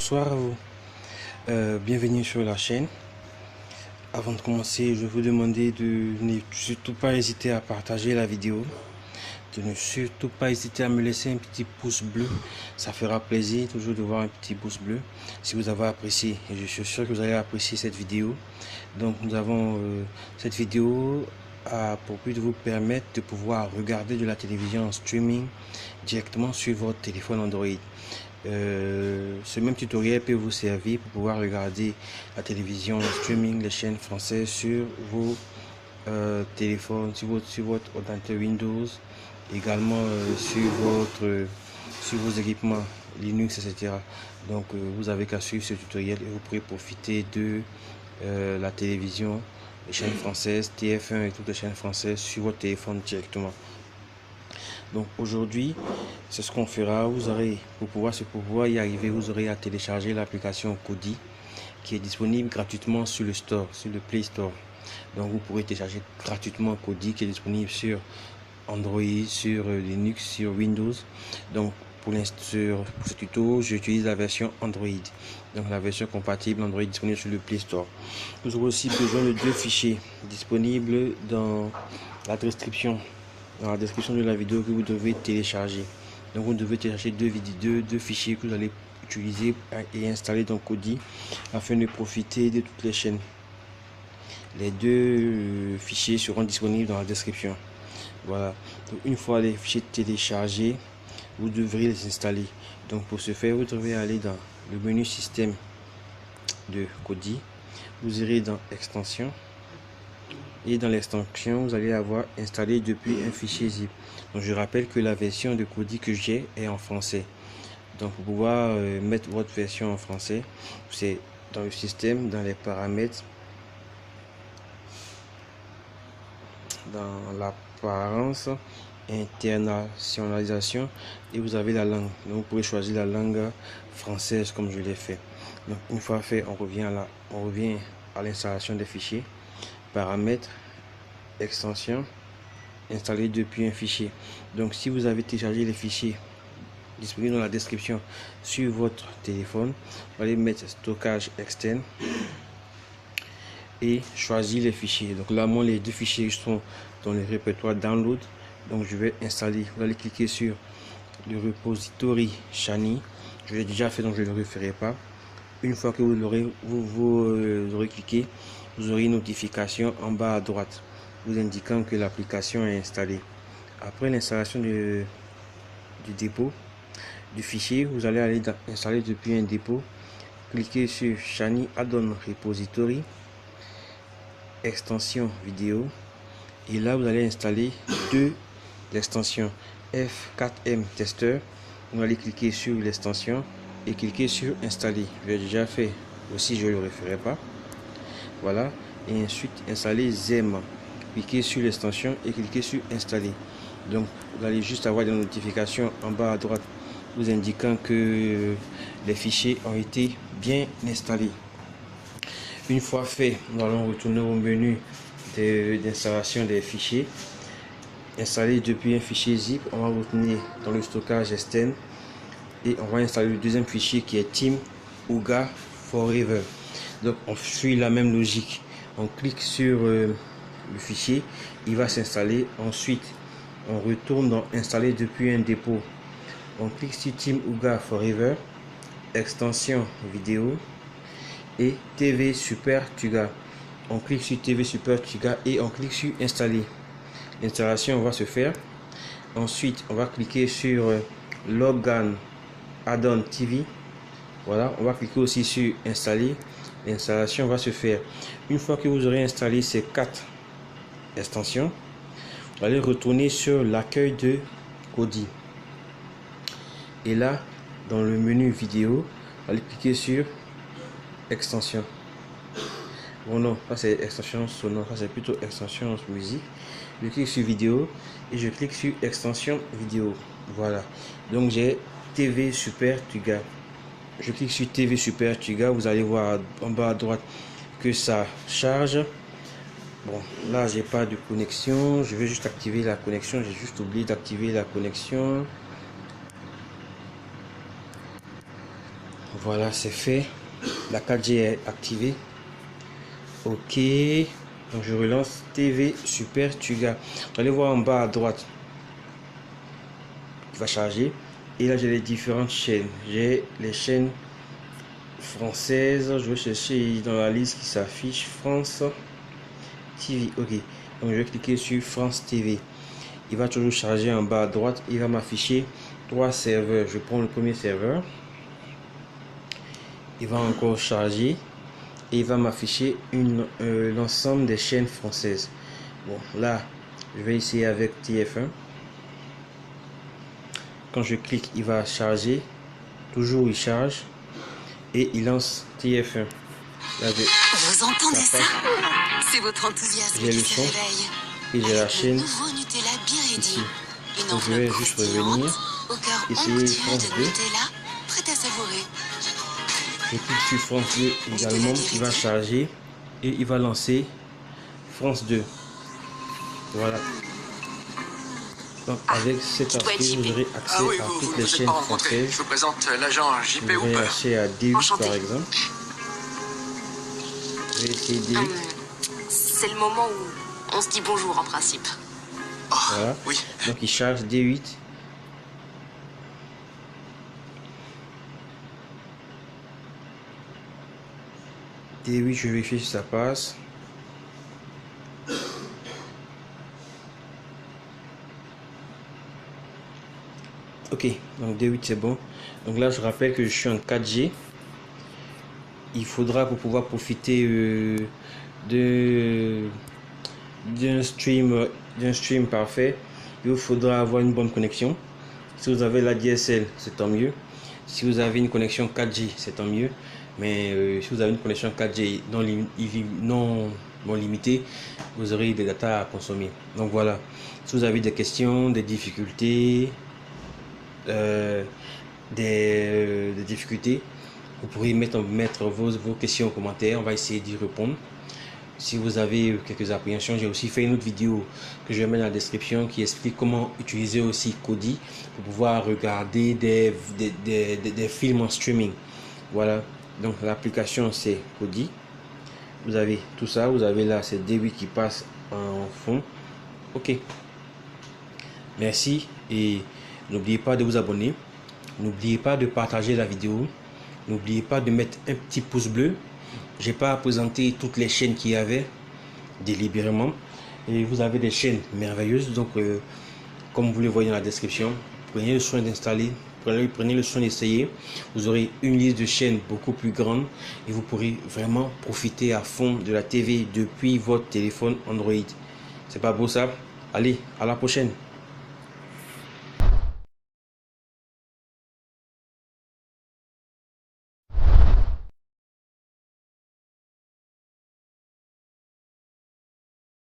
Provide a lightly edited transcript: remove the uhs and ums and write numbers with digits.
Bonsoir à vous. Bienvenue sur la chaîne. Avant de commencer, je vais vous demander de ne surtout pas hésiter à partager la vidéo, de ne surtout pas hésiter à me laisser un petit pouce bleu. Ça fera plaisir toujours de voir un petit pouce bleu si vous avez apprécié. Et je suis sûr que vous allez apprécier cette vidéo. Donc nous avons cette vidéo a pour but de vous permettre de pouvoir regarder de la télévision en streaming directement sur votre téléphone Android. Ce même tutoriel peut vous servir pour pouvoir regarder la télévision en streaming, les chaînes françaises sur vos téléphones, sur votre ordinateur Windows, également sur vos équipements Linux, etc. Donc vous avez qu'à suivre ce tutoriel et vous pourrez profiter de la télévision, les chaînes françaises, TF1 et toutes les chaînes françaises sur votre téléphone directement. Donc aujourd'hui, c'est ce qu'on fera. Vous aurez, pour pouvoir y arriver, vous aurez à télécharger l'application Kodi qui est disponible gratuitement sur le store, sur le Play Store. Donc vous pourrez télécharger gratuitement Kodi qui est disponible sur Android, sur Linux, sur Windows. Donc pour ce tuto, j'utilise la version Android. Donc la version compatible Android disponible sur le Play Store. Vous aurez aussi besoin de deux fichiers disponibles dans la description. Dans la description de la vidéo que vous devez télécharger. Donc vous devez télécharger deux fichiers que vous allez utiliser et installer dans Kodi afin de profiter de toutes les chaînes. Les deux fichiers seront disponibles dans la description. Voilà. Donc une fois les fichiers téléchargés, vous devrez les installer. Donc pour ce faire, vous devez aller dans le menu système de Kodi. Vous irez dans extension. Et dans l'extension, vous allez avoir installé depuis un fichier zip. Donc je rappelle que la version de Kodi que j'ai est en français. Donc pour pouvoir mettre votre version en français, c'est dans le système, dans les paramètres, dans l'apparence, internationalisation, et vous avez la langue. Donc vous pouvez choisir la langue française comme je l'ai fait. Donc une fois fait, on revient à l'installation des fichiers. Paramètres, extension, installé depuis un fichier. Donc si vous avez téléchargé les fichiers disponibles dans la description sur votre téléphone, vous allez mettre stockage externe et choisir les fichiers. Donc là, moi, les deux fichiers sont dans le répertoire download. Donc je vais installer. Vous allez cliquer sur le repository Shiny. Je l'ai déjà fait, donc je ne le referai pas. Une fois que vous aurez cliqué, vous aurez une notification en bas à droite vous indiquant que l'application est installée. Après l'installation du dépôt du fichier, vous allez aller dans installer depuis un dépôt, cliquez sur Shiny Add-on Repository, extension vidéo, et là vous allez installer deux extensions F4M Tester. Vous allez cliquer sur l'extension et cliquer sur installer. Je l'ai déjà fait aussi, je ne le referai pas. Voilà, et ensuite installer Zem. Cliquez sur l'extension et cliquez sur installer. Donc vous allez juste avoir des notifications en bas à droite vous indiquant que les fichiers ont été bien installés. Une fois fait, nous allons retourner au menu d'installation des fichiers. Installer depuis un fichier zip, on va retourner dans le stockage externe et on va installer le deuxième fichier qui est Team Uga Forever. Donc on suit la même logique. On clique sur le fichier, il va s'installer. Ensuite, on retourne dans installer depuis un dépôt. On clique sur Team Uga Forever, extension vidéo et TV Super Tuga. On clique sur TV Super Tuga et on clique sur installer. L'installation va se faire. Ensuite, on va cliquer sur Logan Add-on TV. Voilà, on va cliquer aussi sur installer. L'installation va se faire. Une fois que vous aurez installé ces quatre extensions, vous allez retourner sur l'accueil de Kodi. Et là, dans le menu vidéo, vous allez cliquer sur extension. Bon non, ça c'est extension sonore, ça c'est plutôt extension musique. Je clique sur vidéo et je clique sur extension vidéo. Voilà. Donc j'ai TV Super Tuga. Je clique sur TV Super Tuga. Vous allez voir en bas à droite que ça charge. Bon, là j'ai pas de connexion. Je vais juste activer la connexion. J'ai juste oublié d'activer la connexion. Voilà, c'est fait. La 4G est activée. Ok. Donc je relance TV Super Tuga. Vous allez voir en bas à droite. Il va charger. Et là j'ai les différentes chaînes. J'ai les chaînes françaises. Je vais chercher dans la liste qui s'affiche France TV. Ok. Donc je vais cliquer sur France TV. Il va toujours charger en bas à droite. Il va m'afficher 3 serveurs. Je prends le premier serveur. Il va encore charger. Et il va m'afficher l'ensemble des chaînes françaises. Bon, là, je vais essayer avec TF1. Quand je clique, il va charger. Toujours, il charge. Et il lance TF1. Là, vous entendez ça? C'est votre enthousiasme j'ai qui le se son. réveille. Et j'ai la chaîne Nouveau Nutella bien ici. Une Donc, je vais enveloppe juste croustillante, revenir. au cœur Essayer onctueux France de 2. Nutella, prêt à savourer. Je clique sur France 2 également. Il va charger. Et il va lancer France 2. Voilà. Donc avec cet aspect, vous aurez accès à toutes les chaînes françaises. Je vous présente l'agent JP Vous aurez Hooper. accès à D8 Enchanté. par exemple. Je vais essayer D8. C'est le moment où on se dit bonjour en principe. Voilà. Oui. Donc il charge D8. D8, je vérifie si ça passe. Ok, donc D8 c'est bon. Donc là je rappelle que je suis en 4G. Il faudra pour pouvoir profiter d'un stream parfait, il vous faudra avoir une bonne connexion. Si vous avez la DSL, c'est tant mieux. Si vous avez une connexion 4G, c'est tant mieux. Mais si vous avez une connexion 4G non limitée, vous aurez des datas à consommer. Donc voilà. Si vous avez des questions, des difficultés, vous pourrez mettre vos questions en commentaire. On va essayer d'y répondre. Si vous avez quelques appréhensions, j'ai aussi fait une autre vidéo que je vais mettre dans la description qui explique comment utiliser aussi Kodi pour pouvoir regarder des films en streaming. Voilà, donc l'application c'est Kodi. Vous avez tout ça, vous avez là c'est D8 qui passe en fond. Ok, merci et n'oubliez pas de vous abonner. N'oubliez pas de partager la vidéo. N'oubliez pas de mettre un petit pouce bleu. J'ai pas présenté toutes les chaînes qu'il y avait délibérément. Et vous avez des chaînes merveilleuses. Donc, comme vous le voyez dans la description, prenez le soin d'installer. Prenez le soin d'essayer. Vous aurez une liste de chaînes beaucoup plus grande. Et vous pourrez vraiment profiter à fond de la TV depuis votre téléphone Android. C'est pas beau ça? Allez, à la prochaine.